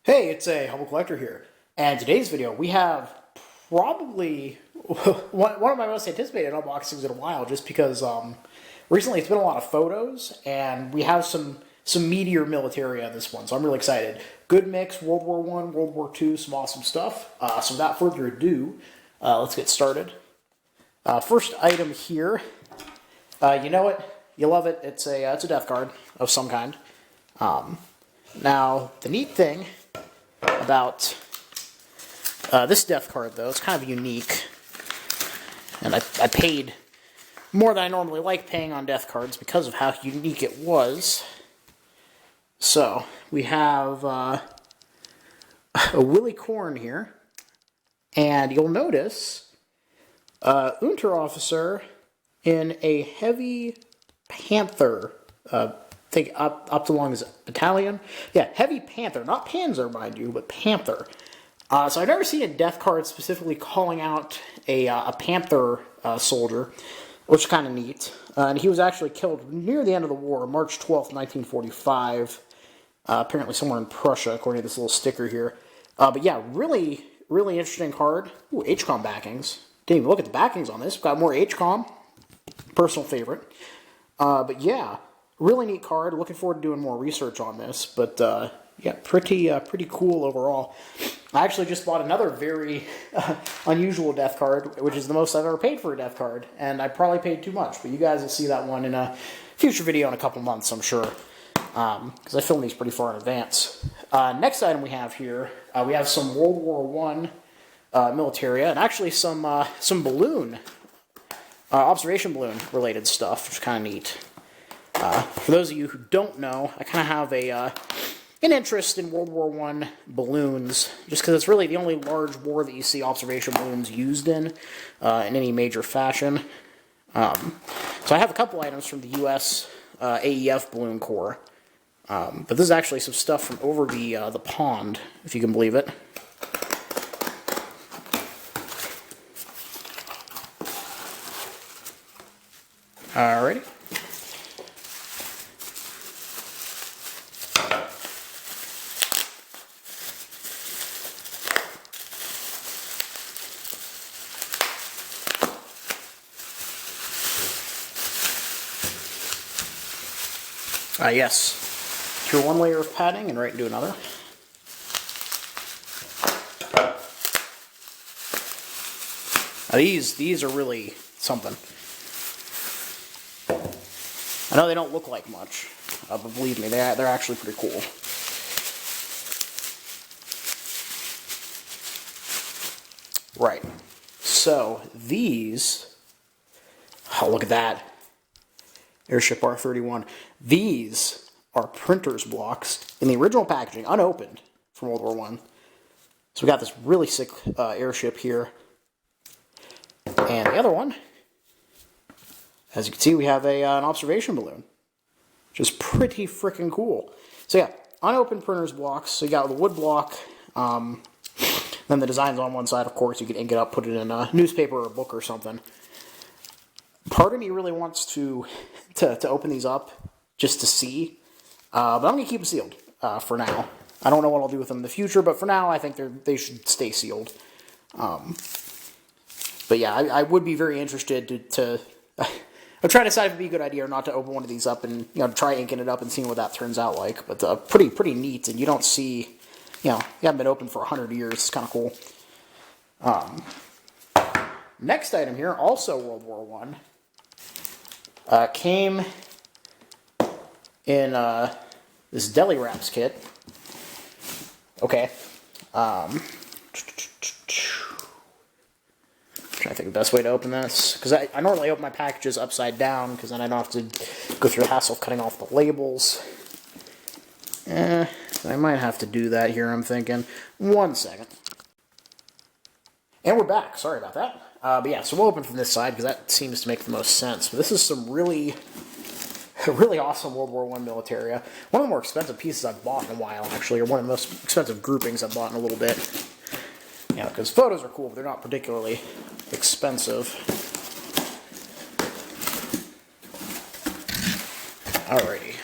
Hey, it's a Humble Collector here, and today's video we have probably one of my most anticipated unboxings in a while, just because recently it's been a lot of photos, and we have some meatier militaria on this one, so I'm really excited. Good mix, World War I, World War II, some awesome stuff. So without further ado, let's get started. First item here, you know it, you love it. It's a death card of some kind. Now the neat thing about this death card, though, it's kind of unique, and I paid more than I normally like paying on death cards because of how unique it was. So we have a Willie Corn here, and you'll notice Unterofficer in a heavy Panther. I think up to long as battalion. Yeah, heavy Panther, not Panzer, mind you, but Panther. So I've never seen a death card specifically calling out a Panther soldier, which is kind of neat. And he was actually killed near the end of the war, March 12th, 1945. Apparently somewhere in Prussia, according to this little sticker here. But yeah, really, really interesting card. Ooh, HCOM backings. Didn't even look at the backings on this. Got more HCOM. Personal favorite. But yeah, really neat card. Looking forward to doing more research on this. But yeah, pretty cool overall. I actually just bought another very unusual death card, which is the most I've ever paid for a death card. And I probably paid too much. But you guys will see that one in a future video in a couple months, I'm sure. Because I filmed these pretty far in advance. Next item we have here, we have some World War I militaria, and actually some balloon, observation balloon related stuff, which is kind of neat. For those of you who don't know, I kind of have an interest in World War I balloons, just because it's really the only large war that you see observation balloons used in any major fashion. So I have a couple items from the U.S. AEF Balloon Corps, but this is actually some stuff from over the pond, if you can believe it. Alrighty. Yes, through one layer of padding and right into another. Now these are really something. I know they don't look like much, but believe me, they're actually pretty cool. Right, so these, oh, look at that. Airship R31. These are printer's blocks in the original packaging, unopened, from World War I. So we got this really sick airship here. And the other one, as you can see, we have an observation balloon, which is pretty freaking cool. So yeah, unopened printer's blocks. So you got the wood block, then the design's on one side, of course. You can ink it up, put it in a newspaper or a book or something. Part of me really wants to open these up just to see, but I'm going to keep them sealed for now. I don't know what I'll do with them in the future, but for now I think they should stay sealed. But yeah, I would be very interested to I'm trying to decide if it'd be a good idea or not to open one of these up and try inking it up and seeing what that turns out like. But pretty neat, and you don't see, you haven't been open for 100 years. It's kind of cool. Next item here, also World War I. Came in this Deli Wraps kit. Okay. Trying to think the best way to open this, because I normally open my packages upside down, because then I don't have to go through the hassle of cutting off the labels. I might have to do that here, I'm thinking. 1 second. And we're back. Sorry about that. But yeah, so we'll open from this side, because that seems to make the most sense. But this is some really awesome World War I militaria. One of the more expensive pieces I've bought in a while, actually, or one of the most expensive groupings I've bought in a little bit. Because photos are cool, but they're not particularly expensive. Alrighty.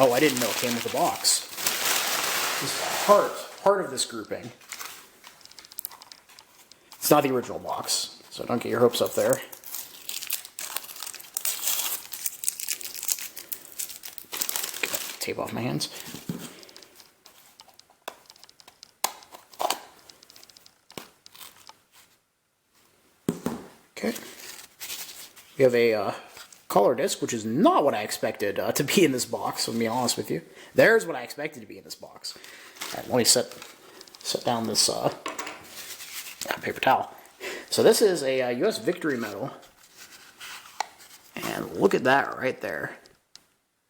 Oh, I didn't know it came with a box. This is part of this grouping. It's not the original box, so don't get your hopes up there. Get that tape off my hands. Okay. We have a color disc, which is not what I expected to be in this box, to be honest with you. There's what I expected to be in this box. All right, let me set down this paper towel. So this is a U.S. Victory Medal. And look at that right there.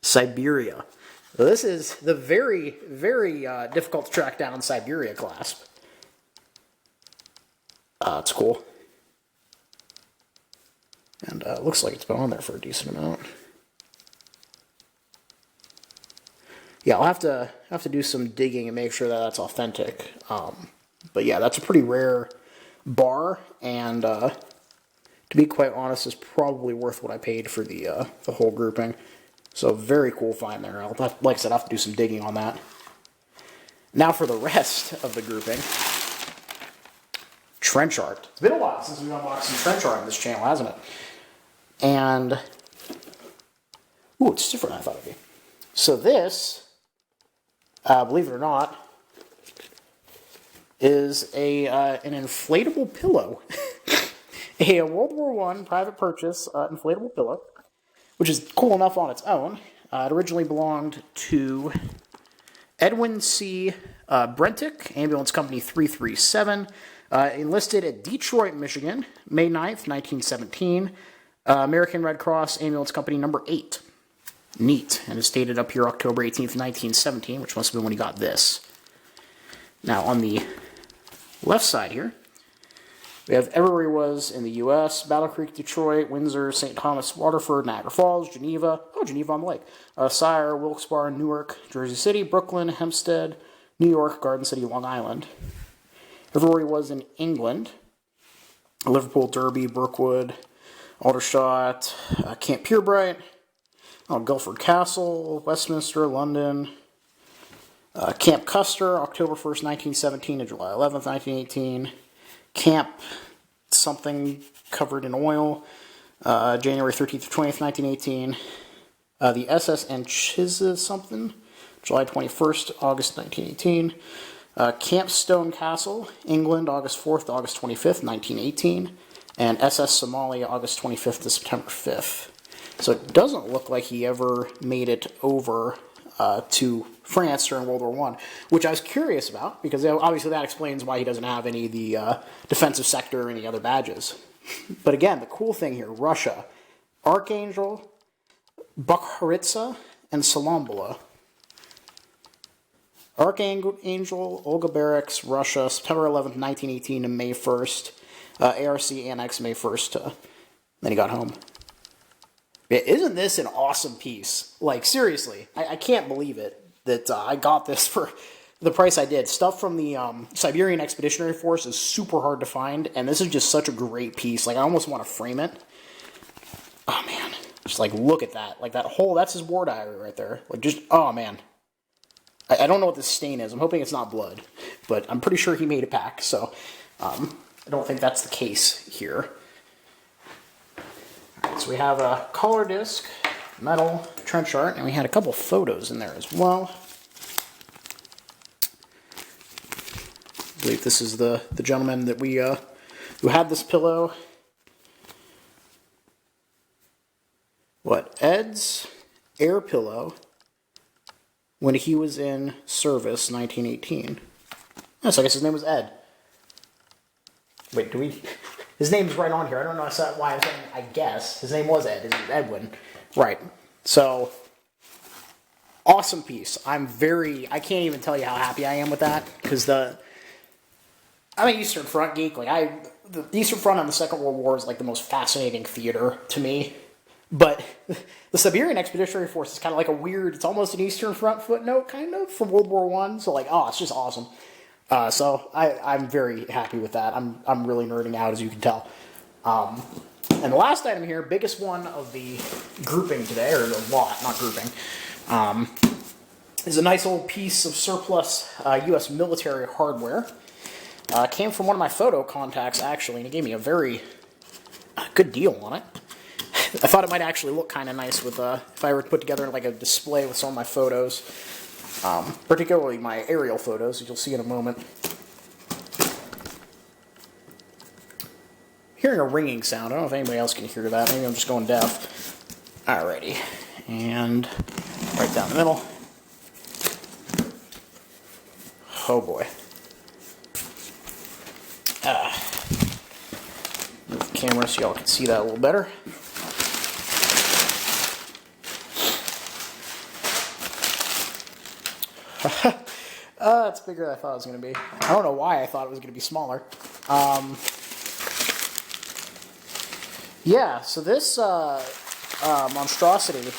Siberia. So this is the very, very difficult to track down Siberia clasp. It's cool. And it looks like it's been on there for a decent amount. Yeah, I'll have to do some digging and make sure that that's authentic. But yeah, that's a pretty rare bar, and to be quite honest, is probably worth what I paid for the whole grouping. So very cool find there. Like I said, I'll have to do some digging on that. Now for the rest of the grouping. Trench art. It's been a while since we've unboxed some trench art on this channel, hasn't it? And, ooh, it's different than I thought it would be. So this, believe it or not, is an inflatable pillow. A World War I private purchase inflatable pillow, which is cool enough on its own. It originally belonged to Edwin C. Brentic, Ambulance Company 337, enlisted at Detroit, Michigan, May 9th, 1917. American Red Cross Ambulance Company number 8. Neat. And it's dated up here October 18th, 1917, which must have been when he got this. Now, on the left side here, we have everywhere he was in the U.S. Battle Creek, Detroit, Windsor, St. Thomas, Waterford, Niagara Falls, Geneva, Geneva on the Lake, Sire, Wilkes-Barre, Newark, Jersey City, Brooklyn, Hempstead, New York, Garden City, Long Island. Everywhere he was in England, Liverpool, Derby, Brookwood, Aldershot, Camp Purebright, Guildford Castle, Westminster, London, Camp Custer, October 1st, 1917 to July 11th, 1918, Camp something covered in oil, January 13th to 20th, 1918, the SS Anchises something, July 21st, August 1918, Camp Stone Castle, England, August 4th to August 25th, 1918, and SS Somalia, August 25th to September 5th. So it doesn't look like he ever made it over to France during World War I, which I was curious about, because obviously that explains why he doesn't have any of the defensive sector or any other badges. But again, the cool thing here, Russia, Archangel, Bukhariza, and Salambula. Archangel, Olga Barracks, Russia, September 11th, 1918 to May 1st. ARC Annex, May 1st. Then he got home. Isn't this an awesome piece? Like, seriously, I can't believe it that I got this for the price I did. Stuff from the Siberian Expeditionary Force is super hard to find, and this is just such a great piece. Like, I almost want to frame it. Oh, man. Just, like, look at that. Like, that whole, that's his war diary right there. Like, just, oh, man. I don't know what this stain is. I'm hoping it's not blood, but I'm pretty sure he made it back, so I don't think that's the case here. All right, so we have a collar disc, metal, trench art, and we had a couple photos in there as well. I believe this is the gentleman that we who had this pillow. What? Ed's air pillow when he was in service, 1918. Oh, so I guess his name was Ed. Wait, do we... His name's right on here. I don't know why I'm saying I guess. His name was Ed. His name was Edwin. Right. So, awesome piece. I can't even tell you how happy I am with that, because I'm an Eastern Front geek. Like, the Eastern Front on the Second World War is like the most fascinating theater to me. But the Siberian Expeditionary Force is kind of like a weird, it's almost an Eastern Front footnote, kind of, from World War I. So, like, oh, it's just awesome. So I'm very happy with that. I'm really nerding out, as you can tell. And the last item here, biggest one of the grouping today, or the lot, not grouping, is a nice old piece of surplus U.S. military hardware. Came from one of my photo contacts, actually, and he gave me a very good deal on it. I thought it might actually look kind of nice with if I were to put together like a display with some of my photos, particularly my aerial photos, as you'll see in a moment. Hearing a ringing sound. I don't know if anybody else can hear that. Maybe I'm just going deaf. Alrighty. And right down the middle. Oh boy. Move the camera so y'all can see that a little better. It's bigger than I thought it was going to be. I don't know why I thought it was going to be smaller. Yeah, so this monstrosity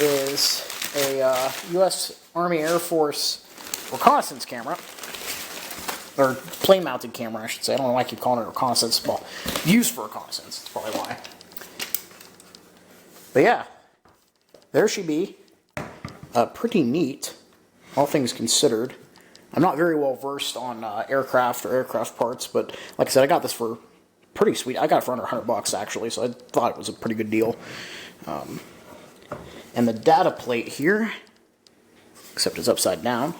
is a U.S. Army Air Force reconnaissance camera. Or plane-mounted camera, I should say. I don't know why I keep calling it reconnaissance. Well, used for reconnaissance, that's probably why. But yeah, there she be. Pretty neat, all things considered. I'm not very well versed on aircraft or aircraft parts, but like I said, I got this for pretty sweet. I got it for under $100 actually, so I thought it was a pretty good deal. And the data plate here, except it's upside down.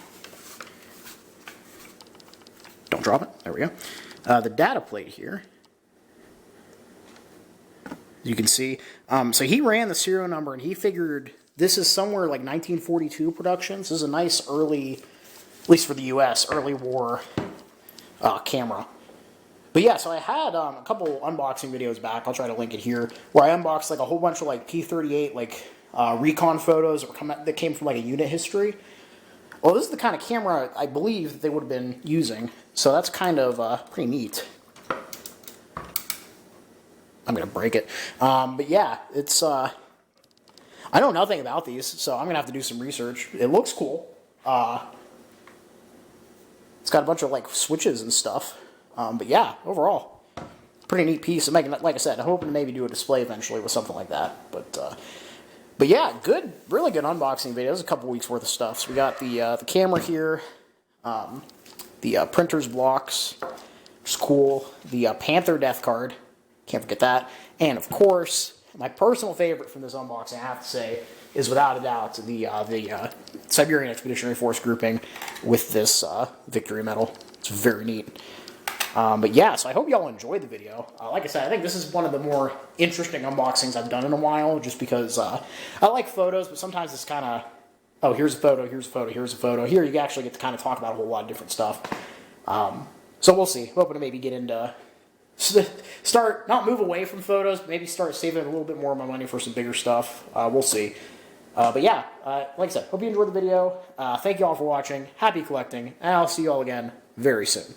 Don't drop it. There we go. The data plate here, you can see. So he ran the serial number, and he figured this is somewhere like 1942 production. So this is a nice early, at least for the U.S., early war camera. But yeah, so I had a couple unboxing videos back. I'll try to link it here, where I unboxed like a whole bunch of like P-38 like recon photos that came from like a unit history. Well, this is the kind of camera I believe that they would have been using, so that's kind of pretty neat. I'm going to break it. But yeah, it's, I know nothing about these, so I'm going to have to do some research. It looks cool. It's got a bunch of like switches and stuff. But yeah, overall, pretty neat piece. Like I said, I'm hoping to maybe do a display eventually with something like that. But yeah, good, really good unboxing video. There's a couple weeks worth of stuff. So we got the camera here, the printer's blocks, which is cool. The Panther death card, can't forget that. And of course, my personal favorite from this unboxing, I have to say, is without a doubt the Siberian Expeditionary Force grouping with this victory medal. It's very neat. But yeah, so I hope y'all enjoyed the video. Like I said, I think this is one of the more interesting unboxings I've done in a while, just because I like photos, but sometimes it's kind of, oh, here's a photo, here's a photo, here's a photo. Here you actually get to kind of talk about a whole lot of different stuff. So we'll see. Hoping to maybe get into, not move away from photos, but maybe start saving a little bit more of my money for some bigger stuff. We'll see. But yeah, like I said, hope you enjoyed the video. Thank you all for watching. Happy collecting, and I'll see you all again very soon.